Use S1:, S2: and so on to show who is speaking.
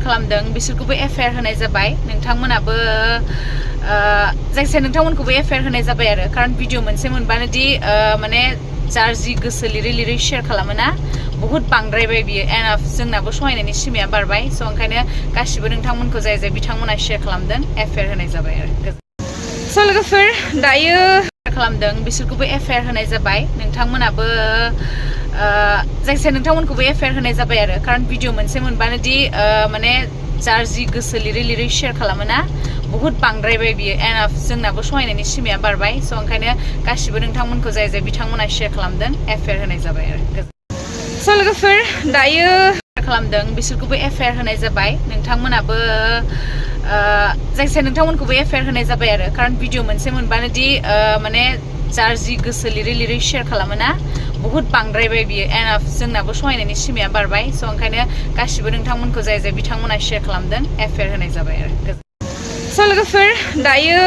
S1: खालामदों बिसोरखौबो FIR होनाय जाबाय नोंथांमोनाबो जायखिजाया नोंथांमोनखौबो FIR होनाय जाबाय आरो खारन भिडिअ मोनसे मोनबानो दि माने जार जि गोसो लिरै शेयार खालामोना बहुत बांद्रायबाय बियो एनाफ जोंनाबो सहायनायनि सिमाया बारबाय स' ओंखायनो गासिबो नोंथांमोनखौ जाय जाय बिथांमोना शेयार खालामदों FIR होनाय जाबाय आरो स' लोगोफोर दायो खालामदों बिसोरखौबो FIR होनाय जाबाय नोंथांमोनाबो जायखिजाया नोंथांमोनखौबो FIR होनाय जाबाय आरो खारन भिडिअ मोनसे मोनबानो दि माने जार जि गोसो लिरै शेयार खालामोना बहुत बांद्रायबाय बियो एनाफ जोंनाबो सहायनायनि सिमाया बारबाय स' ओंखायनो गासिबो नोंथांमोनखौ जाय जाय बिथांमोना शेयार खालामदों FIR होनाय जाबाय आरो स' लोगोफोर दायो खालामदों बिसोरखौबो FIR होनाय जाबाय नोंथांमोनाबो जायखिजाया नोंथांमोनखौबो FIR होनाय जाबाय आरो खारन भिडिअ मोनसे मोनबानो दि माने जार जि गोसो लिरै शेयार खालामोना बहुत बांद्रायबाय बियो एनाफ जोंनाबो सहायनायनि सिमाया बारबाय स' ओंखायनो गासिबो नोंथांमोनखौ जाय जाय बिथांमोना शेयार खालामदों FIR होनाय जाबाय आरो स' लोगोफोर दायो